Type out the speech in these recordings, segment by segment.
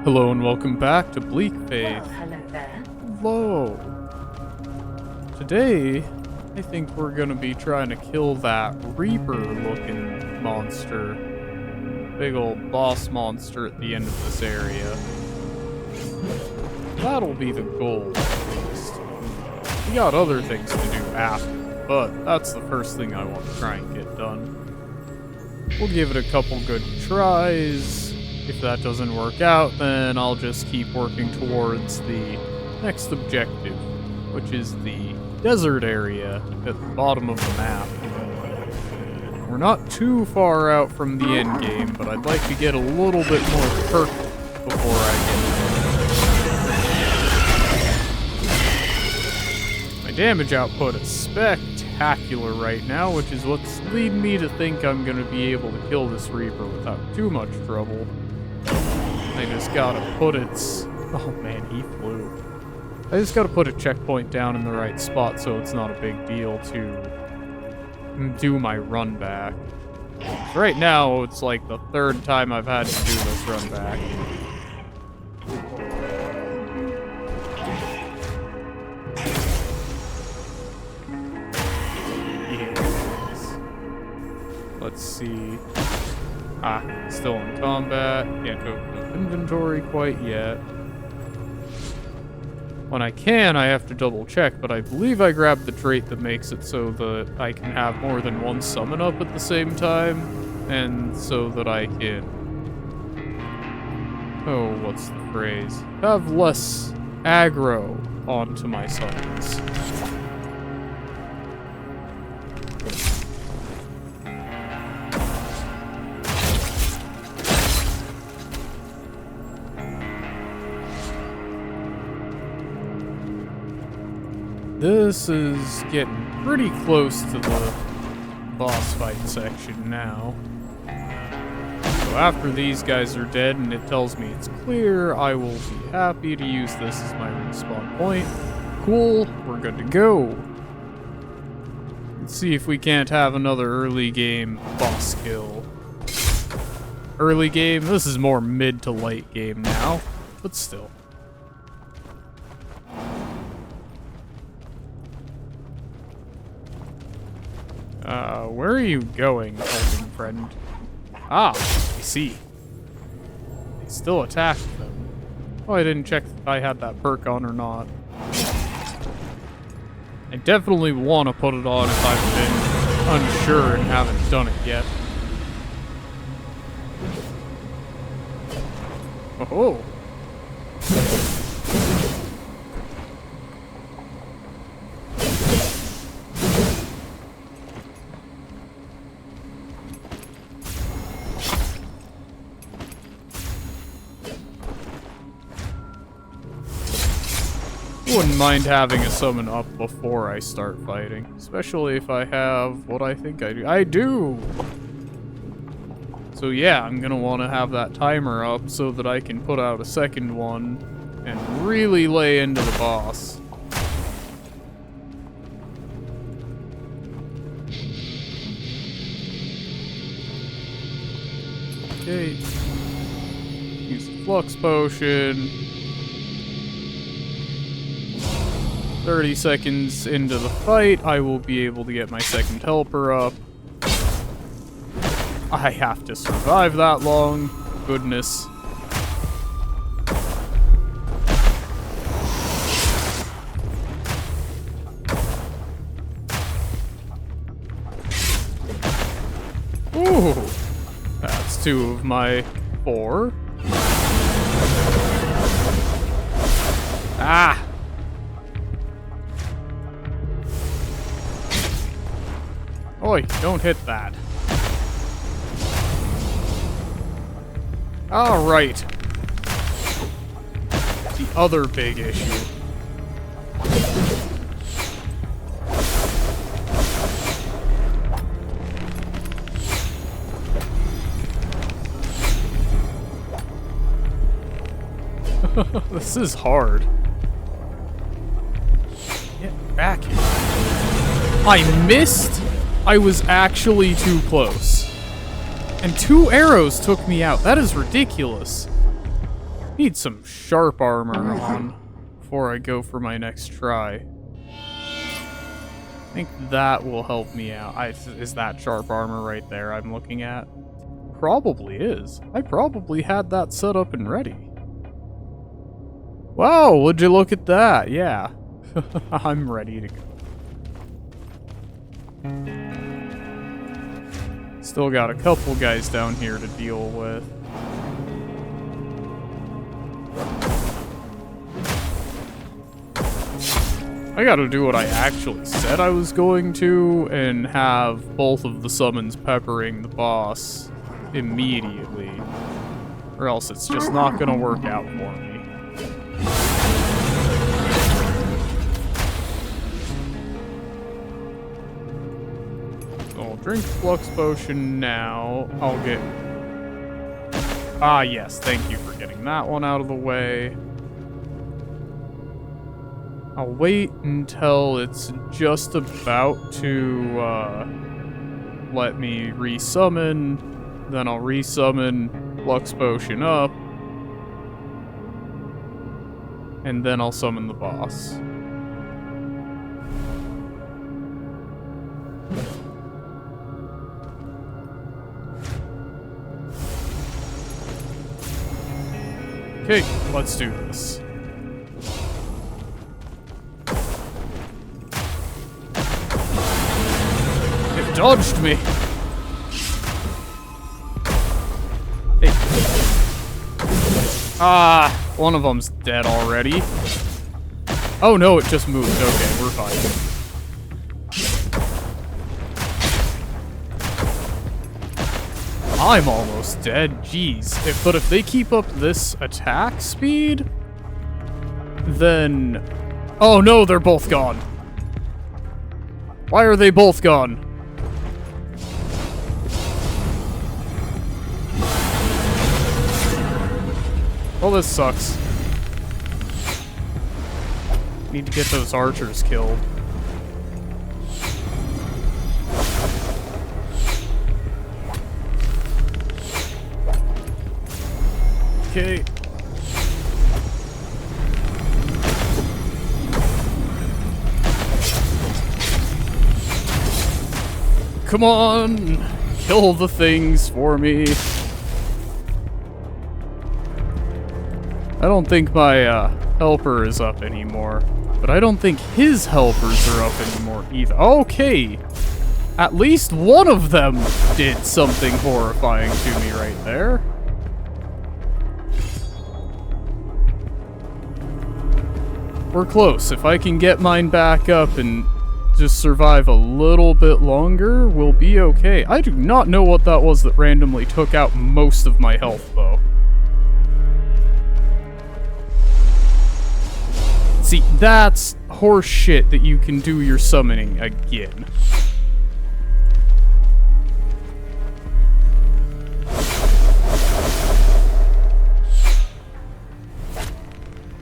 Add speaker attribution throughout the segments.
Speaker 1: Hello and welcome back to Bleak Faith.
Speaker 2: Well, hello there.
Speaker 1: Hello. Today, I think we're gonna be trying to kill that Reaper-looking monster. Big old boss monster at the end of this area. That'll be the goal, at least. We got other things to do after, but that's the first thing I want to try and get done. We'll give it a couple good tries. If that doesn't work out, then I'll just keep working towards the next objective, which is the desert area at the bottom of the map. We're not too far out from the end game, but I'd like to get a little bit more perfect before I get there. My damage output is spectacular right now, which is what's leading me to think I'm going to be able to kill this Reaper without too much trouble. I just gotta put its... Oh man, he flew. I just gotta put a checkpoint down in the right spot so it's not a big deal to do my run back. Right now, it's like the third time I've had to do this run back. Yes. Let's see. Still in combat. Can't open up inventory quite yet. When I can, I have to double check, but I believe I grabbed the trait that makes it so that I can have more than one summon up at the same time, and so that I can... Oh, what's the phrase? Have less aggro onto my summons. This is getting pretty close to the boss fight section now. So after these guys are dead and it tells me it's clear, I will be happy to use this as my respawn point. Cool, we're good to go. Let's see if we can't have another early game boss kill. Early game? This is more mid to late game now, but still. Where are you going, helping friend? Ah, I see. They still attacked them. Oh, I didn't check if I had that perk on or not. I definitely want to put it on if I've been unsure and haven't done it yet. Oh. Wouldn't mind having a summon up before I start fighting, especially if I have what I think I do. I do! So yeah, I'm gonna want to have that timer up so that I can put out a second one and really lay into the boss. Okay. Use the flux potion. 30 seconds into the fight, I will be able to get my second helper up. I have to survive that long. Goodness. Ooh! That's 2 of my 4. Ah! Oi, don't hit that. Alright. The other big issue. This is hard. Get back here. I missed? I was actually too close. And 2 arrows took me out. That is ridiculous. Need some sharp armor on before I go for my next try. I think that will help me out. Is that sharp armor right there I'm looking at? Probably is. I probably had that set up and ready. Wow, would you look at that? Yeah. I'm ready to go. Still got a couple guys down here to deal with. I gotta do what I actually said I was going to, and have both of the summons peppering the boss immediately. Or else it's just not gonna work out for me. So I'll drink Flux Potion now. I'll get... Ah, yes, thank you for getting that one out of the way. I'll wait until it's just about to let me resummon. Then I'll resummon Flux Potion up. And then I'll summon the boss. Okay, let's do this. Dodged me. Hey. Ah, one of them's dead already. Oh no, it just moved. Okay, we're fine. I'm almost dead. Jeez. But if they keep up this attack speed, then... Oh no, they're both gone. Why are they both gone? Well, this sucks. Need to get those archers killed. Okay. Come on! Kill the things for me. I don't think my helper is up anymore, but I don't think his helpers are up anymore either. Okay, at least one of them did something horrifying to me right there. We're close. If I can get mine back up and just survive a little bit longer, we'll be okay. I do not know what that was that randomly took out most of my health, though. See, that's horse shit that you can do your summoning again.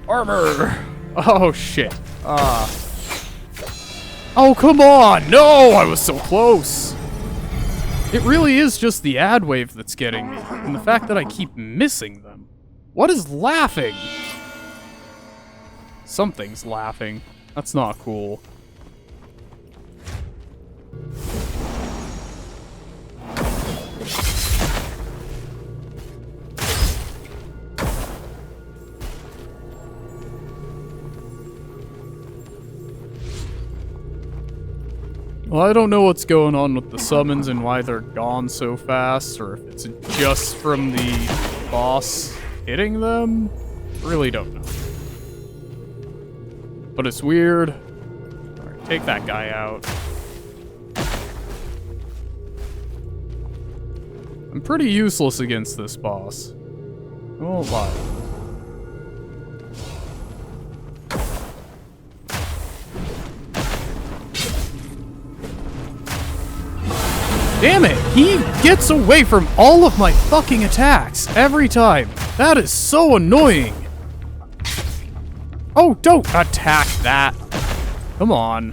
Speaker 1: Armor! Oh, shit. Oh, come on! No! I was so close! It really is just the ad wave that's getting me, and the fact that I keep missing them. What is laughing? Something's laughing. That's not cool. Well, I don't know what's going on with the summons and why they're gone so fast, or if it's just from the boss hitting them. Really don't know. But it's weird. Alright, take that guy out. I'm pretty useless against this boss. I won't lie. Damn it! He gets away from all of my fucking attacks every time. That is so annoying. Oh, don't attack that. Come on.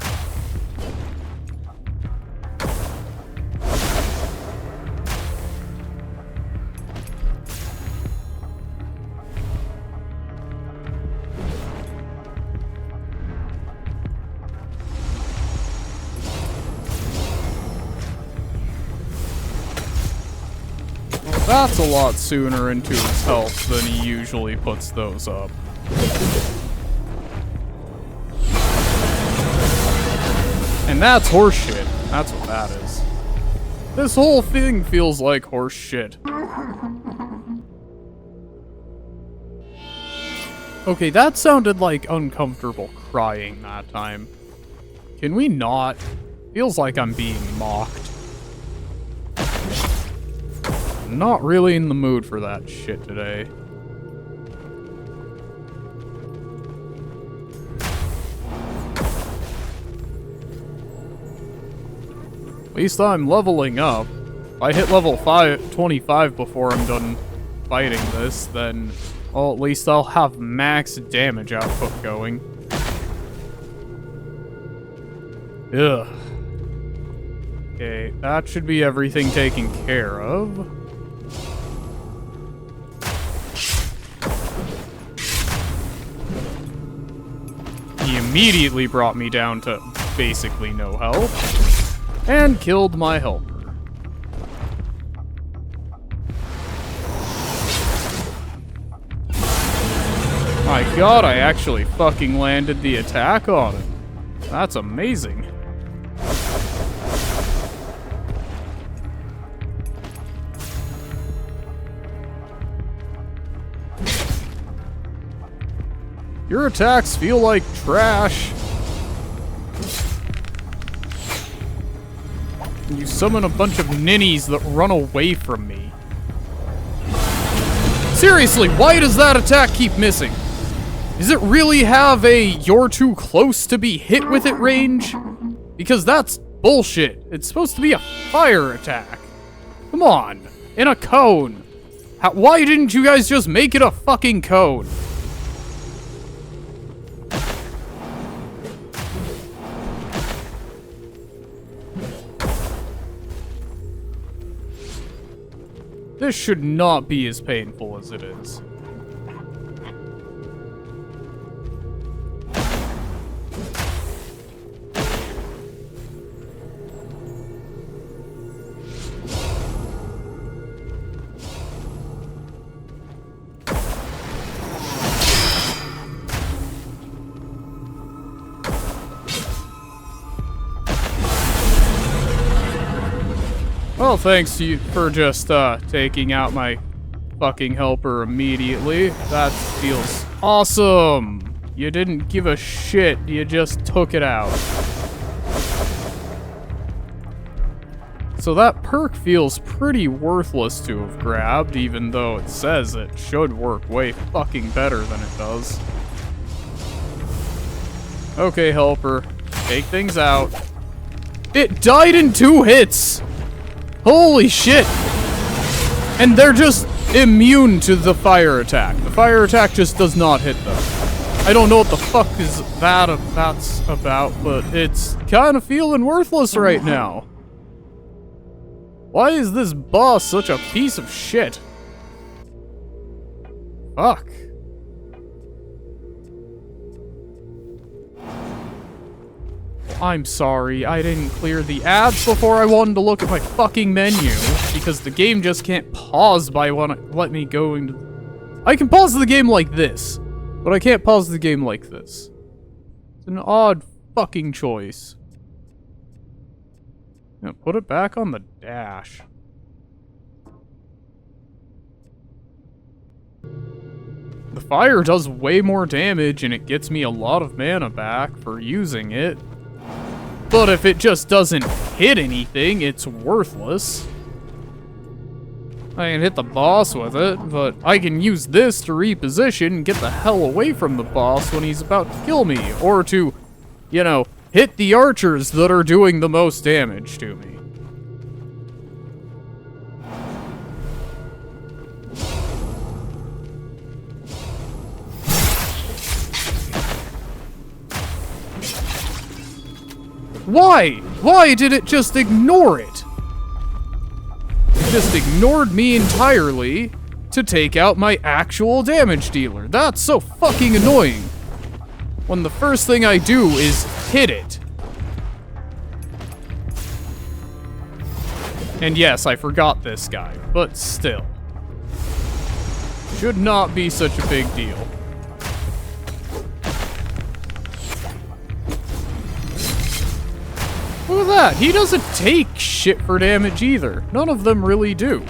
Speaker 1: that's a lot sooner into his health than he usually puts those up. And that's horseshit. That's what that is. This whole thing feels like horseshit. Okay, that sounded like uncomfortable crying that time. Can we not? Feels like I'm being mocked. I'm not really in the mood for that shit today. At least I'm leveling up. If I hit level 25 before I'm done fighting this, then, well, at least I'll have max damage output going. Ugh. Okay, that should be everything taken care of. He immediately brought me down to basically no health. And killed my helper. My god, I actually fucking landed the attack on him. That's amazing. Your attacks feel like trash. You summon a bunch of ninnies that run away from me. Seriously, why does that attack keep missing? Does it really have a you're too close to be hit with it range? Because that's bullshit. It's supposed to be a fire attack. Come on, in a cone. Why didn't you guys just make it a fucking cone? This should not be as painful as it is. Well, thanks to you for just, taking out my fucking helper immediately. That feels awesome! You didn't give a shit, you just took it out. So that perk feels pretty worthless to have grabbed, even though it says it should work way fucking better than it does. Okay, helper. Take things out. It died in 2 hits! Holy shit! And they're just immune to the fire attack. The fire attack just does not hit them. I don't know what the fuck is that's about, but it's kind of feeling worthless right now. Why is this boss such a piece of shit? Fuck. I'm sorry, I didn't clear the ads before I wanted to look at my fucking menu, because the game just can't pause by let me go into... I can pause the game like this, but I can't pause the game like this. It's an odd fucking choice. Now put it back on the dash. The fire does way more damage, and it gets me a lot of mana back for using it. But if it just doesn't hit anything, it's worthless. I can hit the boss with it, but I can use this to reposition and get the hell away from the boss when he's about to kill me, or to, you know, hit the archers that are doing the most damage to me. Why? Why did it just ignore it? It just ignored me entirely to take out my actual damage dealer. That's so fucking annoying. When the first thing I do is hit it. And yes, I forgot this guy, but still. Should not be such a big deal. Look at that! He doesn't take shit for damage either. None of them really do.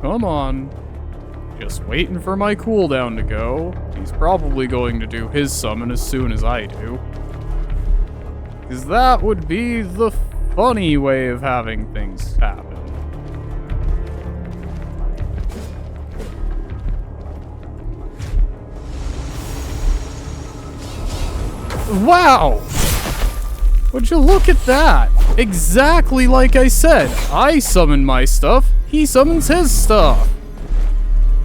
Speaker 1: Come on. Just waiting for my cooldown to go. He's probably going to do his summon as soon as I do. Because that would be the funny way of having things happen. Wow! Would you look at that? Exactly like I said. I summon my stuff. He summons his stuff.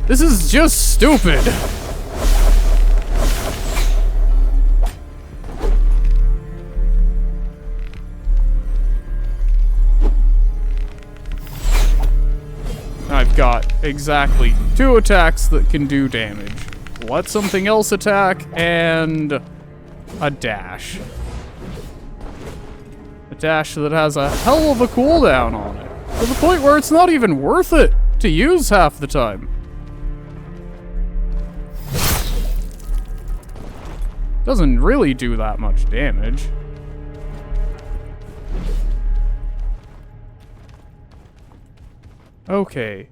Speaker 1: This is just stupid. I've got exactly 2 attacks that can do damage. Let something else attack, and a dash. A dash that has a hell of a cooldown on it. To the point where it's not even worth it to use half the time. Doesn't really do that much damage. Okay,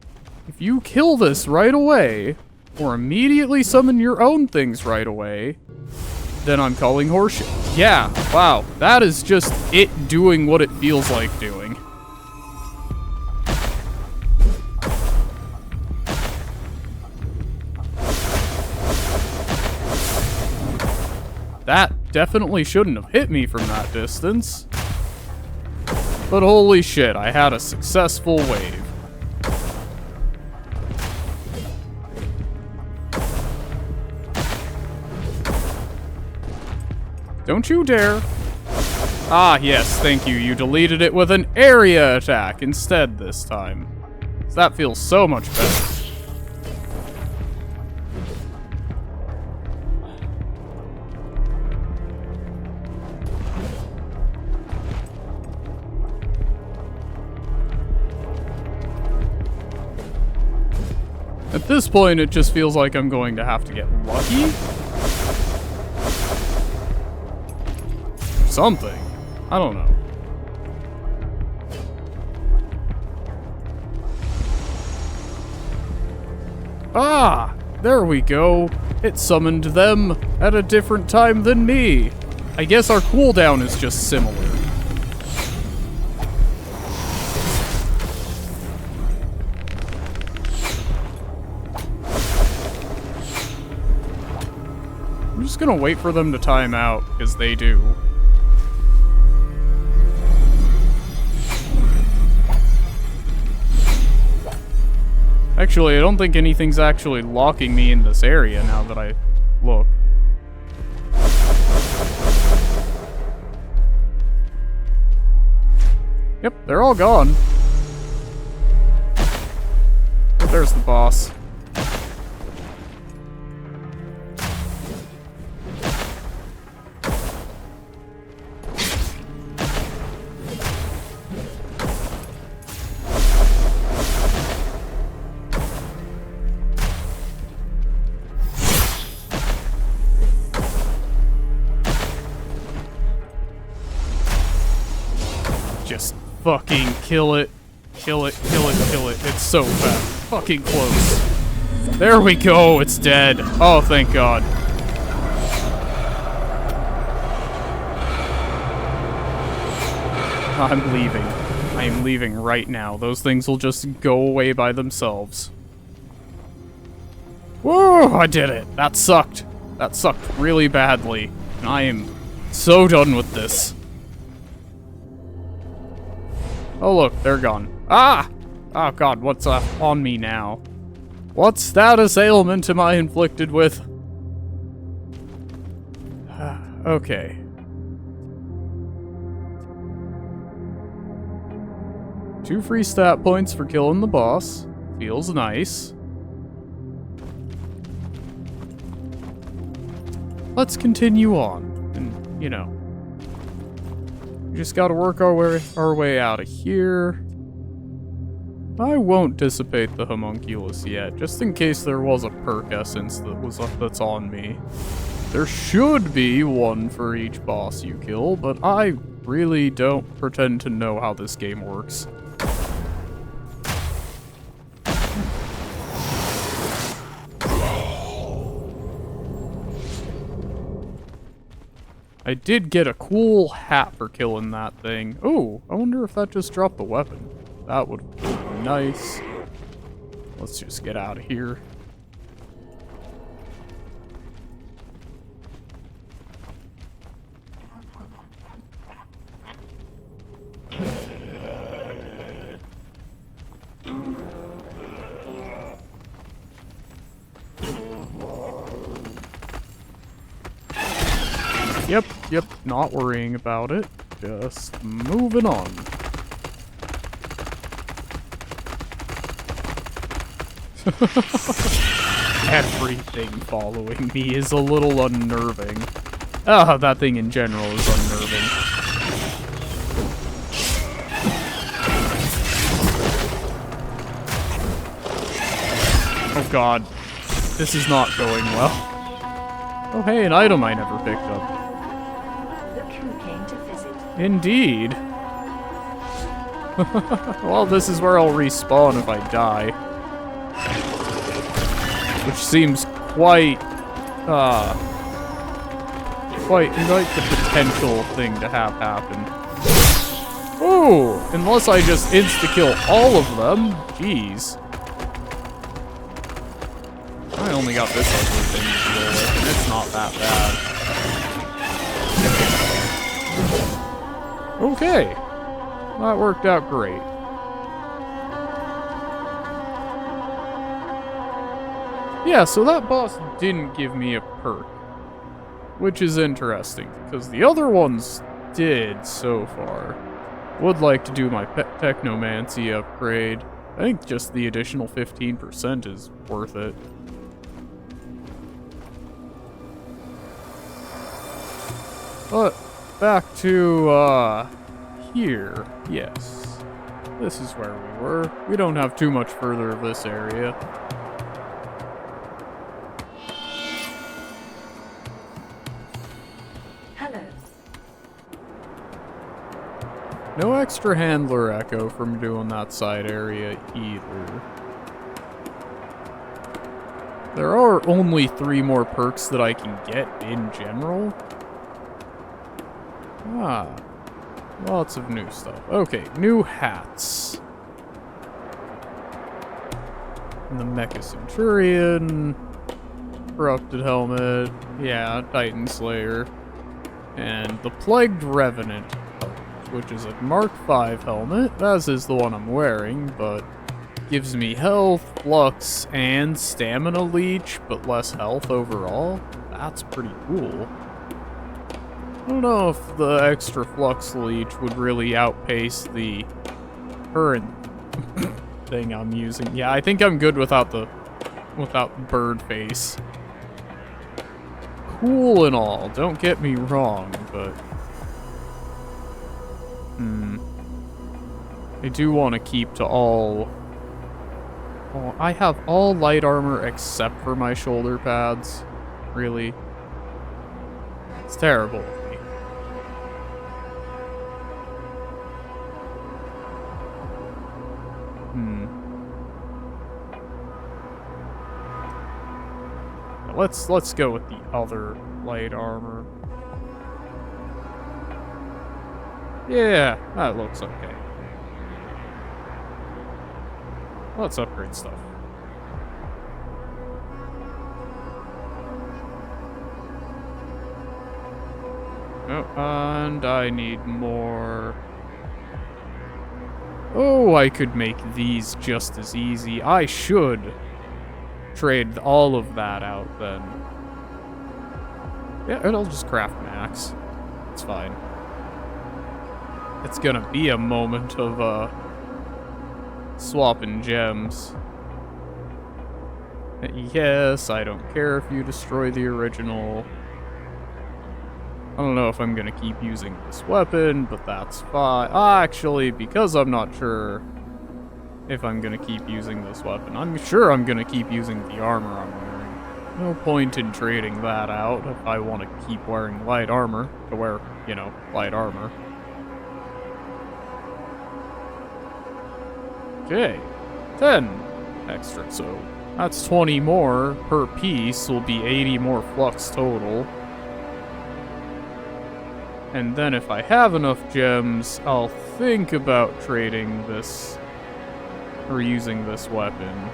Speaker 1: if you kill this right away, or immediately summon your own things right away, then I'm calling horseshit. Yeah, wow, that is just it doing what it feels like doing. That definitely shouldn't have hit me from that distance. But holy shit, I had a successful wave. Don't you dare. Ah, yes, thank you. You deleted it with an area attack instead this time. That feels so much better. At this point, it just feels like I'm going to have to get lucky. Something. I don't know. Ah! There we go. It summoned them at a different time than me. I guess our cooldown is just similar. I'm just gonna wait for them to time out, because they do. Actually, I don't think anything's actually locking me in this area now that I look. Yep, they're all gone. Oh, there's the boss. Just fucking kill it. Kill it, kill it, kill it. It's so fast. Fucking close. There we go, it's dead. Oh, thank God. I'm leaving. I am leaving right now. Those things will just go away by themselves. Whoa, I did it. That sucked. That sucked really badly. And I am so done with this. Oh look, they're gone. Ah! Oh God, what's on me now? What status ailment am I inflicted with? Okay. Two free stat points for killing the boss. Feels nice. Let's continue on. And, you know, we just gotta work our way out of here. I won't dissipate the homunculus yet, just in case there was a perk essence that's on me. There should be one for each boss you kill, but I really don't pretend to know how this game works. I did get a cool hat for killing that thing. Oh, I wonder if that just dropped the weapon. That would be nice. Let's just get out of here. Yep, not worrying about it. Just moving on. Everything following me is a little unnerving. Ah, that thing in general is unnerving. Oh god, this is not going well. Oh hey, an item I never picked up.
Speaker 2: The crew came to visit.
Speaker 1: Indeed. Well, this is where I'll respawn if I die. Which seems quite like the potential thing to have happen. Ooh, unless I just insta-kill all of them. Jeez. I only got this ugly thing to deal with, and it's not that bad. Okay. That worked out great. Yeah, so that boss didn't give me a perk, which is interesting, because the other ones did so far. Would like to do my Technomancy upgrade. I think just the additional 15% is worth it. But, back to, here. Yes. This is where we were. We don't have too much further of this area. No extra handler echo from doing that side area either. There are only 3 more perks that I can get in general. Ah, lots of new stuff. Okay, new hats. And the Mecha Centurion, Corrupted Helmet, yeah, Titan Slayer, and the Plagued Revenant, which is a Mark V helmet, as is the one I'm wearing, but gives me health, flux, and stamina leech, but less health overall. That's pretty cool. I don't know if the extra flux leech would really outpace the current thing I'm using. Yeah, I think I'm good without bird face. Cool and all, don't get me wrong, but I do want to keep to all... Oh, I have all light armor except for my shoulder pads. Really? It's terrible of me. Let's go with the other light armor. Yeah, that looks okay. Let's upgrade stuff. Oh, and I need more. Oh, I could make these just as easy. I should trade all of that out then. Yeah, it'll just craft max. It's fine. It's gonna be a moment of, swapping gems. Yes, I don't care if you destroy the original. I don't know if I'm gonna keep using this weapon, but that's fine. Actually, because I'm not sure if I'm gonna keep using this weapon, I'm sure I'm gonna keep using the armor I'm wearing. No point in trading that out if I want to keep wearing light armor to wear, you know, light armor. Okay, 10 extra, so that's 20 more per piece, will be 80 more flux total. And then if I have enough gems, I'll think about trading this, or using this weapon.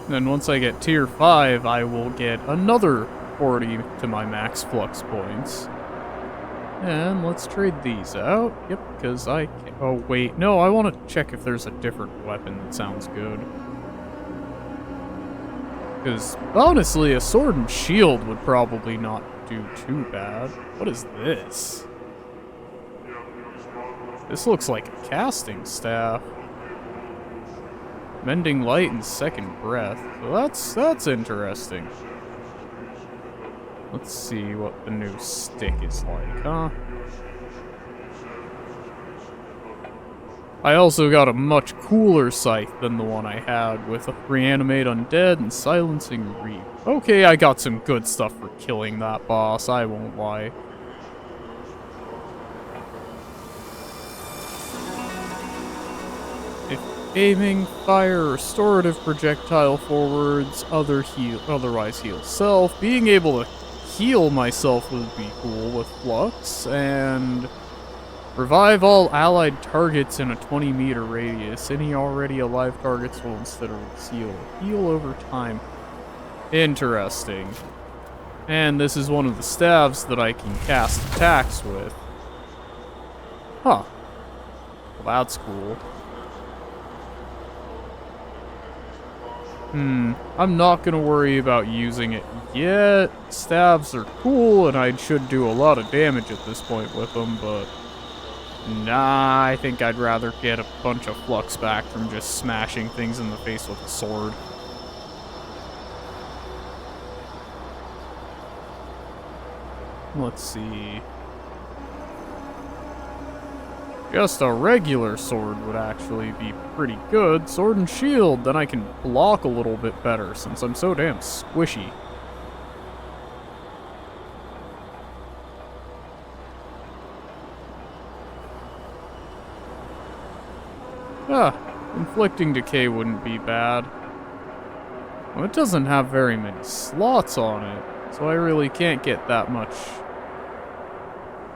Speaker 1: Then once I get tier 5, I will get another 40 to my max flux points. And let's trade these out. Yep, because I can't... Oh, wait. No, I want to check if there's a different weapon that sounds good. Because, honestly, a sword and shield would probably not do too bad. What is this? This looks like a casting staff. Mending light and second breath. So that's interesting. Let's see what the new stick is like, huh? I also got a much cooler scythe than the one I had, with a reanimate undead and silencing reap. Okay, I got some good stuff for killing that boss, I won't lie. Aiming, fire, restorative projectile forwards, otherwise heal self. Being able to heal myself would be cool with Flux, and revive all allied targets in a 20-meter radius. Any already alive targets will instead of heal over time. Interesting. And this is one of the staves that I can cast attacks with. Huh. Well, that's cool. I'm not gonna worry about using it yet. Staves are cool, and I should do a lot of damage at this point with them, but... Nah, I think I'd rather get a bunch of flux back from just smashing things in the face with a sword. Let's see... Just a regular sword would actually be pretty good. Sword and shield, then I can block a little bit better since I'm so damn squishy. Inflicting decay wouldn't be bad. Well, it doesn't have very many slots on it, so I really can't get that much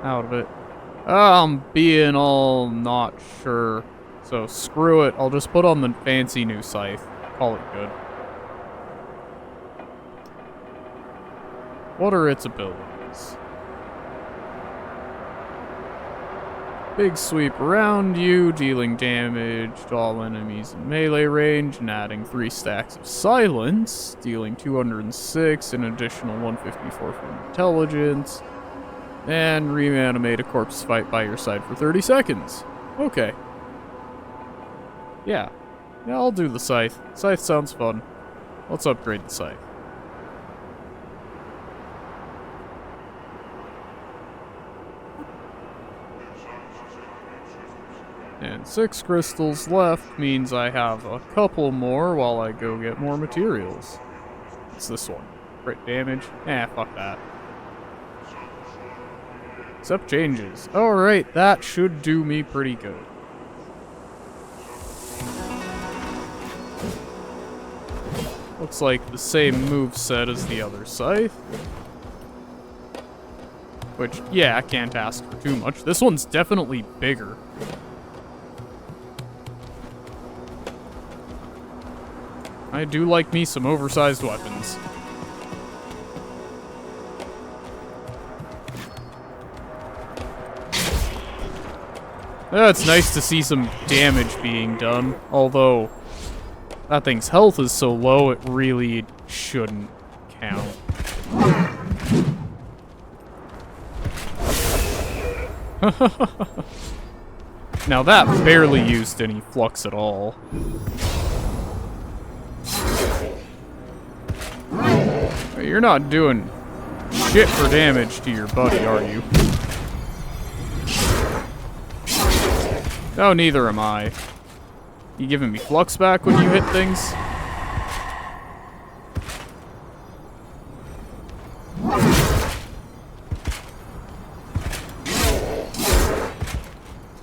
Speaker 1: out of it. I'm being all not sure. So screw it. I'll just put on the fancy new scythe. Call it good. What are its abilities? Big sweep around you, dealing damage to all enemies in melee range, and adding 3 stacks of silence, dealing 206, an additional 154 from intelligence. And reanimate a corpse fight by your side for 30 seconds. Okay. Yeah. Yeah, I'll do the scythe. Scythe sounds fun. Let's upgrade the scythe. And 6 crystals left means I have a couple more while I go get more materials. What's this one? Crit damage? Fuck that. Except changes. Alright, that should do me pretty good. Looks like the same moveset as the other scythe. Which, yeah, I can't ask for too much. This one's definitely bigger. I do like me some oversized weapons. It's nice to see some damage being done, although that thing's health is so low it really shouldn't count. Now that barely used any flux at all. You're not doing shit for damage to your buddy, are you? No, neither am I. You giving me flux back when you hit things?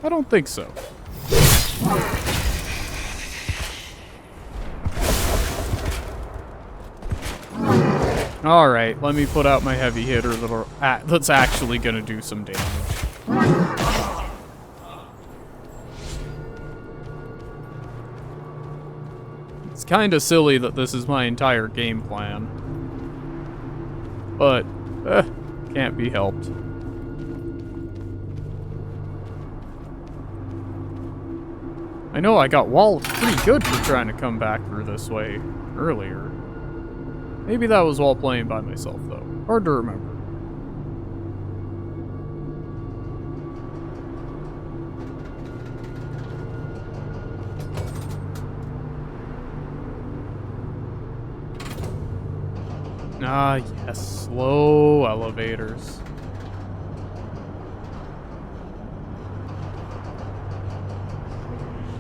Speaker 1: I don't think so. Alright, let me put out my heavy hitter that's actually gonna do some damage. It's kinda silly that this is my entire game plan. But, can't be helped. I know I got walled pretty good for trying to come back through this way earlier. Maybe that was while playing by myself, though. Hard to remember. Ah, yes. Slow elevators.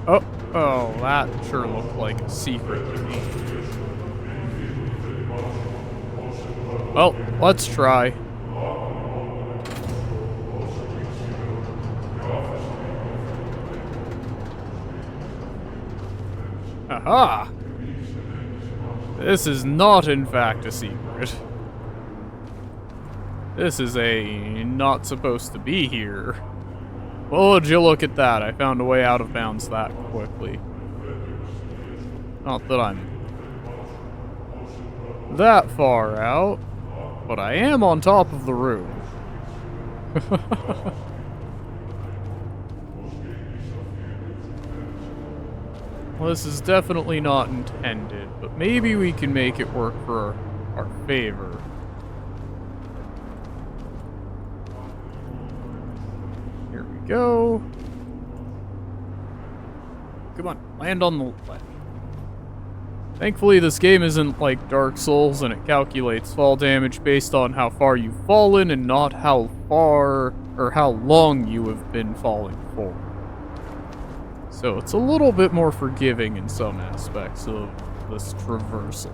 Speaker 1: Oh, that sure looked like a secret to me. Well, let's try. Aha! This is not, in fact, a secret. This is a not supposed to be here. Well, would you look at that? I found a way out of bounds that quickly. Not that I'm that far out, but I am on top of the room. Well, this is definitely not intended, but maybe we can make it work for our favor. Here we go. Come on, land on the left. Thankfully, this game isn't like Dark Souls, and it calculates fall damage based on how far you've fallen and not how far or how long you have been falling for. So it's a little bit more forgiving in some aspects of this traversal.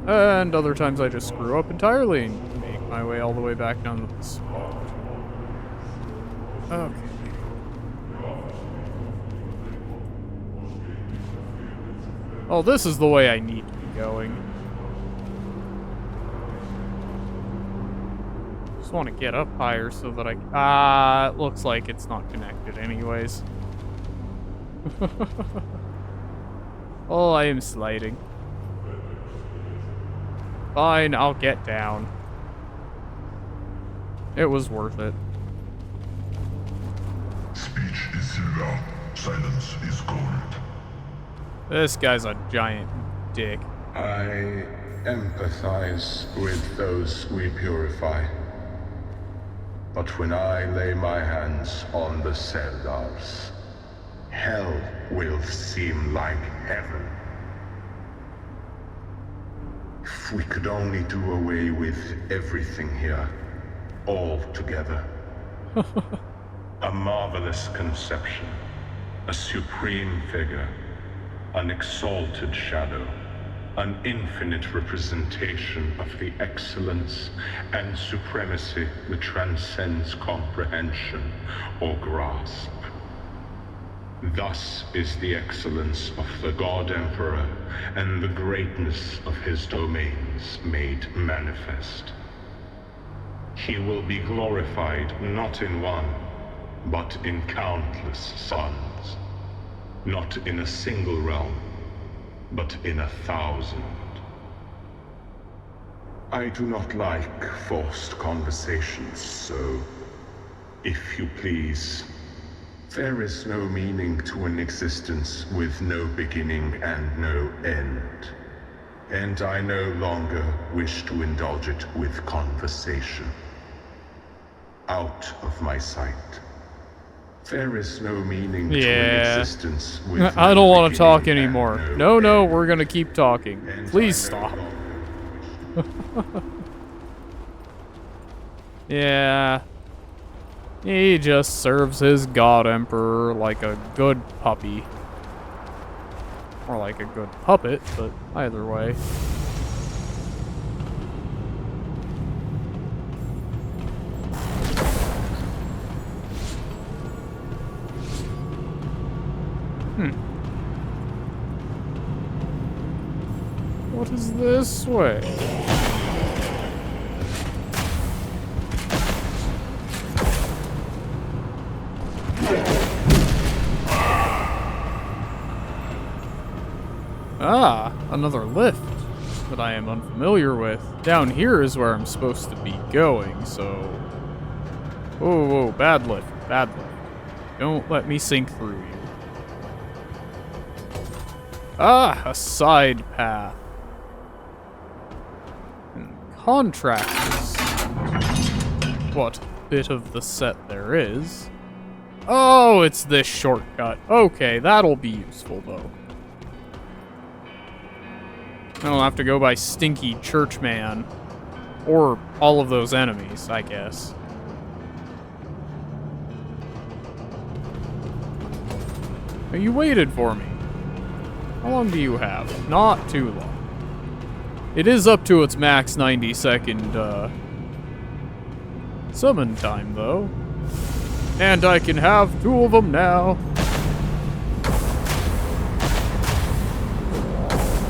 Speaker 1: And other times I just screw up entirely and make my way all the way back down to the spot. Okay. Oh, this is the way I need to be going. Just want to get up higher so that it looks like it's not connected anyways. Oh, I am sliding. Fine, I'll get down. It was worth it.
Speaker 3: Speech is silver, silence is gold.
Speaker 1: This guy's a giant dick.
Speaker 3: I empathize with those we purify. But when I lay my hands on the Seldars, hell will seem like heaven. If we could only do away with everything here, all together. A marvelous conception, a supreme figure, an exalted shadow, an infinite representation of the excellence and supremacy that transcends comprehension or grasp. Thus is the excellence of the God Emperor and the greatness of his domains made manifest. He will be glorified not in one, but in countless suns. Not in a single realm, but in 1,000. I do not like forced conversations, so, if you please, there is no meaning to an existence with no beginning and no end. And I no longer wish to indulge it with conversation. Out of my sight. There is no meaning to an existence with
Speaker 1: I don't want to talk
Speaker 3: beginning
Speaker 1: anymore.
Speaker 3: and
Speaker 1: No,
Speaker 3: end.
Speaker 1: we're gonna keep talking.
Speaker 3: And
Speaker 1: Please
Speaker 3: I no
Speaker 1: stop.
Speaker 3: longer
Speaker 1: Yeah. He just serves his god emperor like a good puppy. Or like a good puppet, but either way. What is this way? Ah, another lift that I am unfamiliar with. Down here is where I'm supposed to be going, so... Whoa, bad lift, bad lift. Don't let me sink through you. Ah, a side path. And contractors. What bit of the set there is. Oh, it's this shortcut. Okay, that'll be useful, though. I don't have to go by Stinky Churchman. Or all of those enemies, I guess. Oh, you waited for me. How long do you have? Not too long. It is up to its max 90-second, summon time, though. And I can have 2 of them now.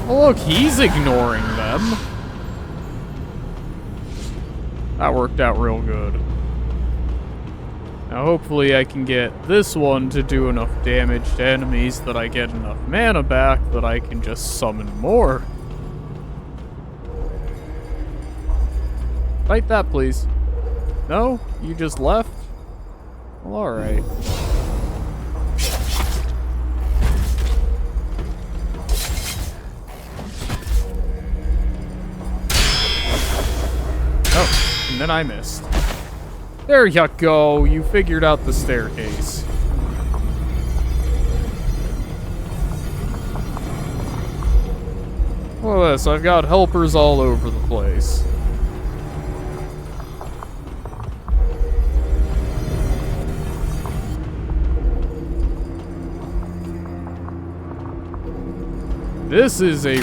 Speaker 1: Oh, look, he's ignoring them. That worked out real good. Now, hopefully I can get this one to do enough damage to enemies that I get enough mana back that I can just summon more. Fight that, please. No? You just left? Well, alright. Oh, and then I missed. There you go, you figured out the staircase. Look at this, I've got helpers all over the place. This is a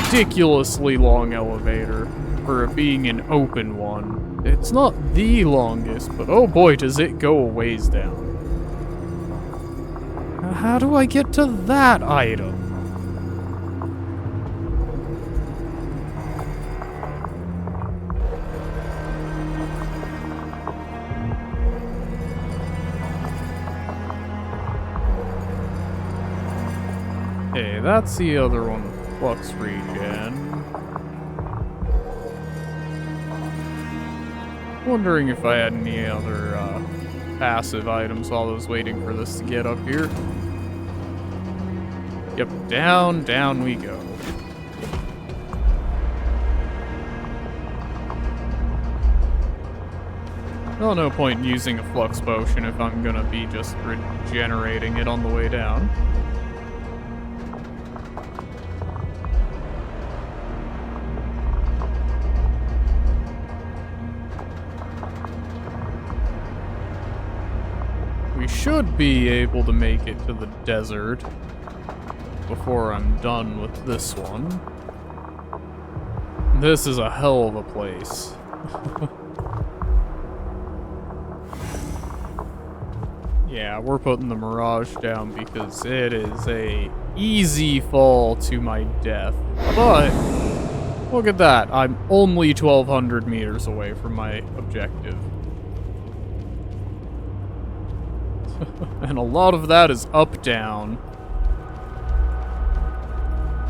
Speaker 1: ridiculously long elevator for it being an open one. It's not the longest, but oh boy, does it go a ways down. Now, how do I get to that item? Hey, that's the other one with Flux Regen. Wondering if I had any other passive items while I was waiting for this to get up here. Yep, down we go. Well, no point in using a Flux Potion if I'm gonna be just regenerating it on the way down. Should be able to make it to the desert before I'm done with this one. This is a hell of a place. Yeah, we're putting the Mirage down because it is a easy fall to my death. But look at that, I'm only 1,200 meters away from my objective. And a lot of that is up-down.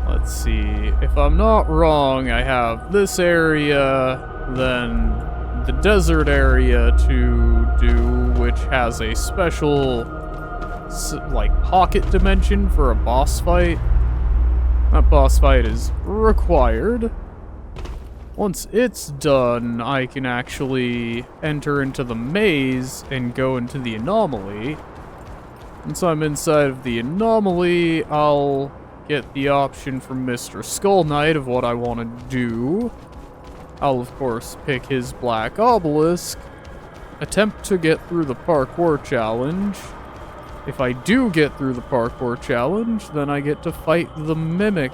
Speaker 1: Let's see. If I'm not wrong, I have this area, then the desert area to do, which has a special, like, pocket dimension for a boss fight. That boss fight is required. Once it's done, I can actually enter into the maze and go into the anomaly. Once I'm inside of the anomaly, I'll get the option from Mr. Skull Knight of what I want to do. I'll, of course, pick his black obelisk, attempt to get through the parkour challenge. If I do get through the parkour challenge, then I get to fight the mimic.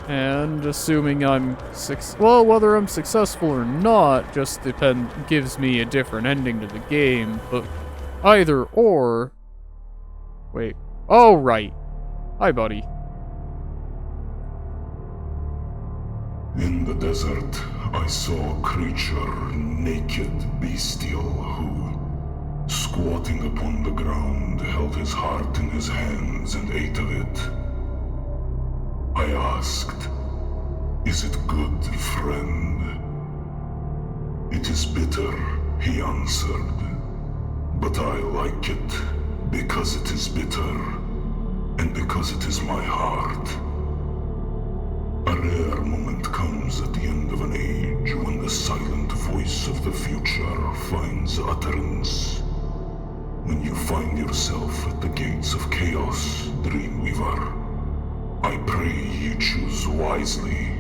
Speaker 1: And assuming I'm whether I'm successful or not just gives me a different ending to the game, but either or. Wait. Oh, right. Hi, buddy.
Speaker 4: In the desert, I saw a creature, naked, bestial, who, squatting upon the ground, held his heart in his hands and ate of it. I asked, "Is it good, friend?" "It is bitter," he answered, "but I like it because it is bitter, and because it is my heart." A rare moment comes at the end of an age when the silent voice of the future finds utterance. When you find yourself at the gates of chaos, Dreamweaver, I pray you choose wisely.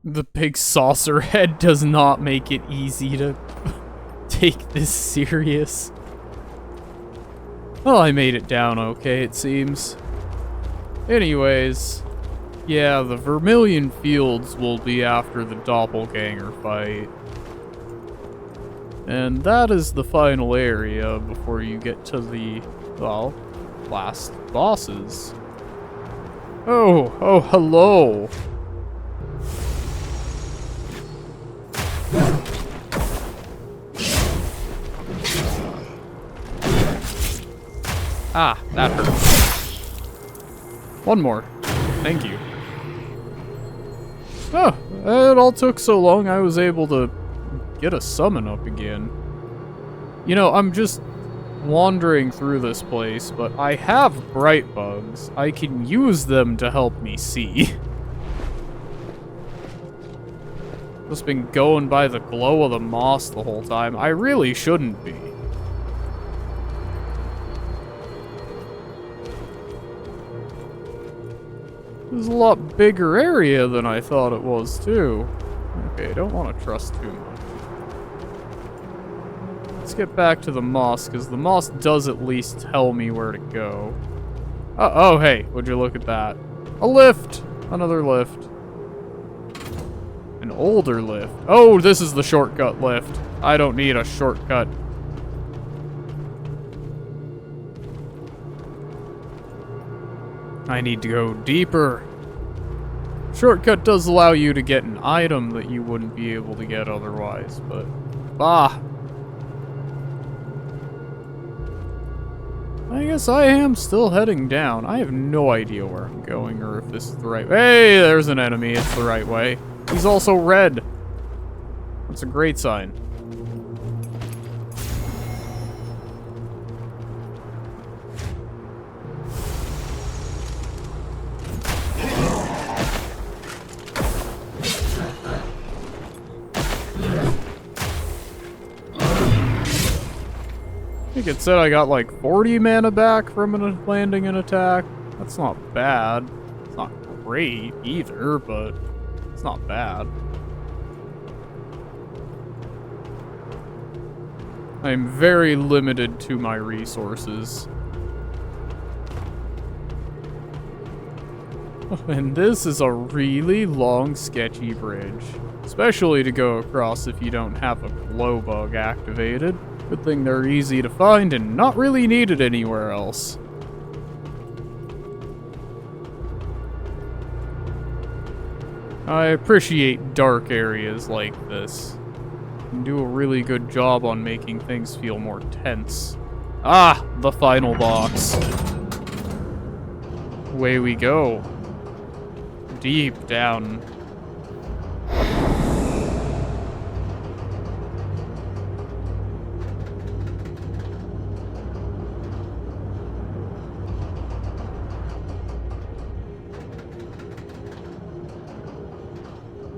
Speaker 1: The big saucer head does not make it easy to take this serious. Well, I made it down okay, it seems. Anyways, yeah, the Vermilion Fields will be after the Doppelganger fight. And that is the final area before you get to the, well, last bosses. Oh, hello. Ah, that hurt. One more. Thank you. Oh, it all took so long I was able to get a summon up again. You know, I'm just wandering through this place, but I have bright bugs. I can use them to help me see. Just been going by the glow of the moss the whole time. I really shouldn't be. This is a lot bigger area than I thought it was, too. Okay, I don't want to trust too much. Let's get back to the moss, because the moss does at least tell me where to go. Oh, hey, would you look at that? A lift! Another lift. An older lift. Oh, this is the shortcut lift. I don't need a shortcut. I need to go deeper. Shortcut does allow you to get an item that you wouldn't be able to get otherwise, but... bah! I guess I am still heading down. I have no idea where I'm going or if this is the right... Hey, there's an enemy. It's the right way. He's also red. That's a great sign. I think it said I got like 40 mana back from landing an attack. That's not bad. It's not great either, but it's not bad. I'm very limited to my resources. And this is a really long, sketchy bridge. Especially to go across if you don't have a glow bug activated. Good thing they're easy to find and not really needed anywhere else. I appreciate dark areas like this. can do a really good job on making things feel more tense. Ah, the final box. Away we go. Deep down.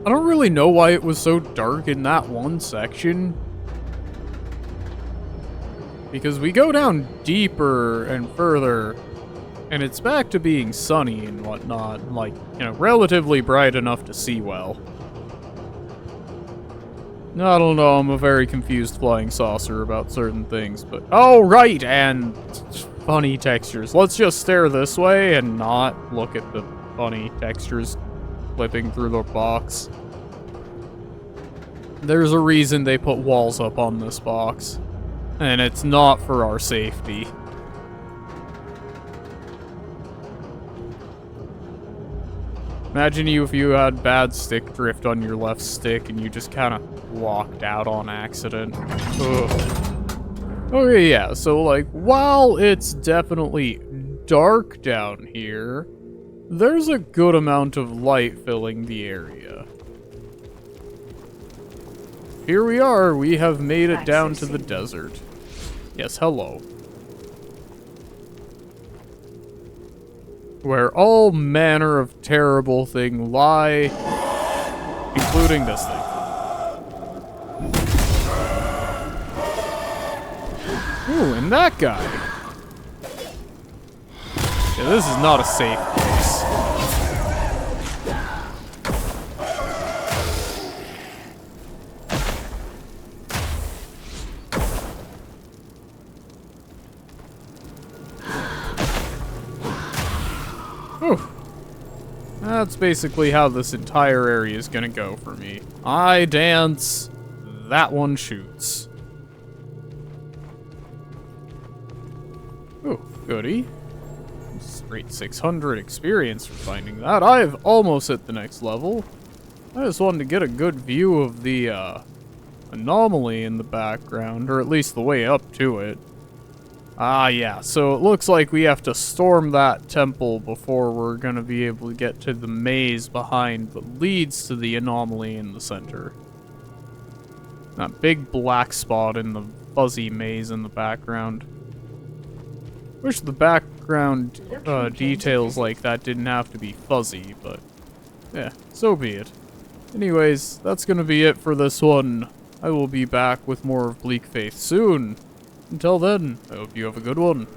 Speaker 1: I don't really know why it was so dark in that one section. Because we go down deeper and further, and it's back to being sunny and whatnot, like, you know, relatively bright enough to see well. I don't know, I'm a very confused flying saucer about certain things, but... Oh, right, and funny textures. Let's just stare this way and not look at the funny textures flipping through the box. There's a reason they put walls up on this box, and it's not for our safety. Imagine if you had bad stick drift on your left stick and you just kind of walked out on accident. Ugh. Okay, yeah, so like, while it's definitely dark down here, there's a good amount of light filling the area. Here we are, we have made it down to the desert. Yes, hello. Where all manner of terrible things lie, including this thing. Ooh, and that guy. Yeah, this is not a safe place. Whew. That's basically how this entire area is gonna go for me. I dance, that one shoots. Ooh, goody. Straight 600 experience for finding that. I've almost hit the next level. I just wanted to get a good view of the anomaly in the background, or at least the way up to it. Ah, yeah, so it looks like we have to storm that temple before we're gonna be able to get to the maze behind that leads to the anomaly in the center. That big black spot in the fuzzy maze in the background. Wish the background details like that didn't have to be fuzzy, but yeah, so be it. Anyways, that's gonna be it for this one. I will be back with more of Bleak Faith soon. Until then, I hope you have a good one.